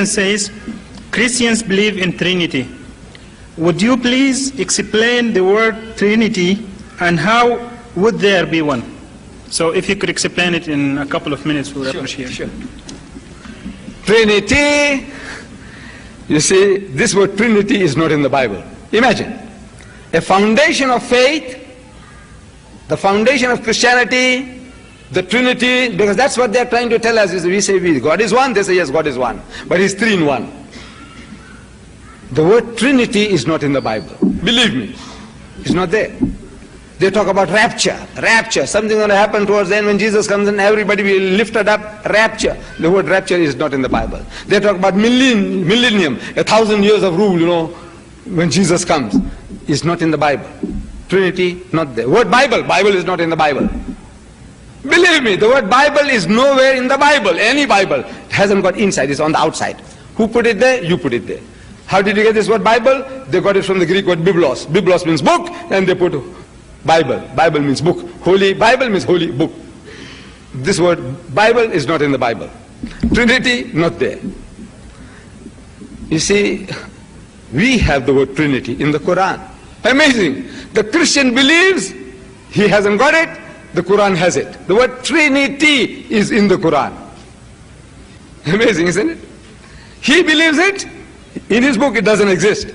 says, Christians believe in Trinity. Would you please explain the word Trinity and how would there be one? So if you could explain it in a couple of minutes, we would appreciate it. Sure. Trinity, you see, this word Trinity is not in the Bible. Imagine, a foundation of faith, the foundation of Christianity, the Trinity, because that's what they're trying to tell us. Is we say God is one, they say yes, God is one, but He's three in one. The word Trinity is not in the Bible. Believe me, it's not there. They talk about rapture, something going to happen towards the end when Jesus comes and everybody will be lifted up, rapture. The word rapture is not in the Bible. They talk about millennium, 1,000 years of rule, when Jesus comes. It's not in the Bible. Trinity, not there. Word Bible is not in the Bible. Believe me, the word Bible is nowhere in the Bible. Any Bible. It hasn't got inside, it's on the outside. Who put it there? You put it there. How did you get this word Bible? They got it from the Greek word biblos. Biblos means book, and they put Bible. Bible means book. Holy Bible means holy book. This word Bible is not in the Bible. Trinity, not there. You see, we have the word Trinity in the Quran. Amazing. The Christian believes he hasn't got it, the Quran has it. The word Trinity is in the Quran. Amazing, isn't it? He believes it, in his book it doesn't exist.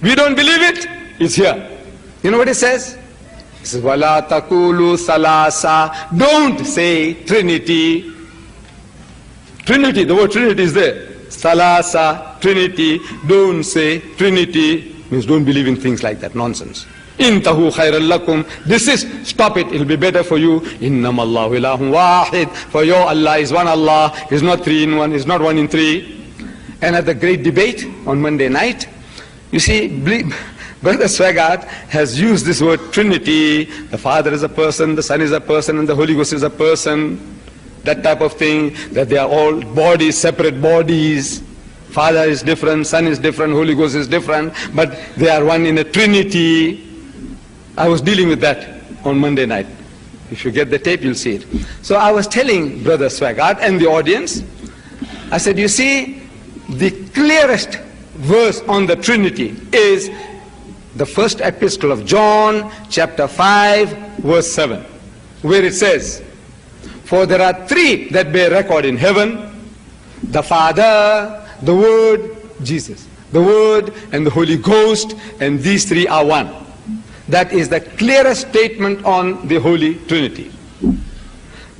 We don't believe it, it's here. You know what it says? It says, Wala takulu salasa. Don't say Trinity. Trinity, the word Trinity is there. Salasa, Trinity, don't say Trinity. Means don't believe in things like that, nonsense. Intahu khairal lakum. Desist, stop it, it'll be better for you. Innamallahu ilahun wahid. For your Allah is one Allah, is not three in one, is not one in three. And at the great debate on Monday night, you see, Brother Swaggart has used this word Trinity. The Father is a person, the Son is a person, and the Holy Ghost is a person. That type of thing, that they are all bodies, separate bodies. Father is different, Son is different, Holy Ghost is different, but they are one in a Trinity. I was dealing with that on Monday night. If you get the tape, you'll see it. So I was telling Brother Swaggart and the audience, I said, you see, the clearest verse on the Trinity is the first epistle of John, chapter 5, verse 7, where it says, for there are three that bear record in heaven, the Father, the Word, Jesus. The Word and the Holy Ghost, and these three are one. That is the clearest statement on the Holy Trinity.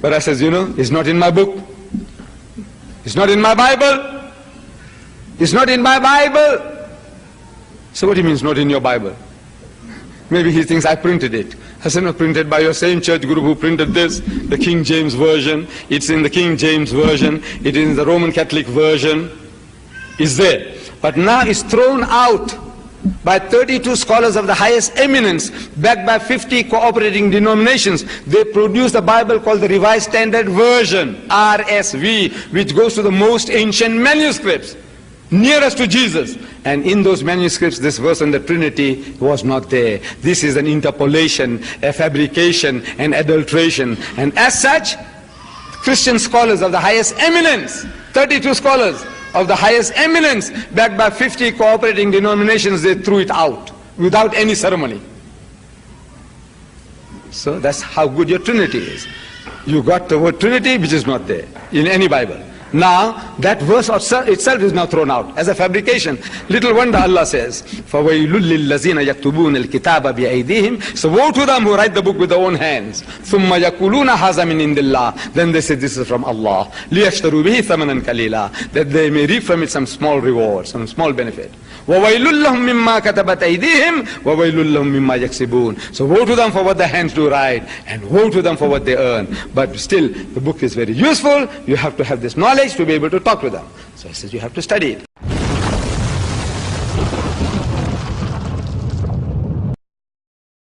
But I says, it's not in my book. It's not in my Bible. It's not in my Bible. So what do you mean it's not in your Bible? Maybe he thinks I printed it. I said, no, printed by your same church group who printed this, the King James Version. It's in the King James Version. It is in the Roman Catholic Version. It's there. But now it's thrown out by 32 scholars of the highest eminence, backed by 50 cooperating denominations. They produced a Bible called the Revised Standard Version, RSV, which goes to the most ancient manuscripts, nearest to Jesus. And in those manuscripts, this verse on the Trinity was not there. This is an interpolation, a fabrication, an adulteration. And as such, Christian scholars of the highest eminence, 32 scholars of the highest eminence, backed by 50 cooperating denominations, they threw it out without any ceremony. So that's how good your Trinity is. You got the word Trinity, which is not there in any Bible. Now, that verse itself is now thrown out as a fabrication. Little wonder Allah says, فَوَيْلُ لِلَّذِينَ يَكْتُبُونَ الْكِتَابَ بِأَيْدِيهِمْ. So woe to them who write the book with their own hands. ثُمَّ يَقُولُونَ هَذَا مِنْ عِنْدِ اللَّهِ. Then they say this is from Allah. لِيَشْتَرُوا بِهِ ثَمَنًا قَلِيلًا. That they may reap from it some small reward, some small benefit. وَوَيْلُ لَهُمْ مِمَّا كَتَبَتْ أَيْدِيهِمْ وَوَيْلُ لَهُمْ مِمَّا يَكْسِبُونَ. So woe to them for what their hands do write, and woe to them for what they earn. But still, the book is very useful. You have to have this knowledge to be able to talk to them. So he says you have to study it.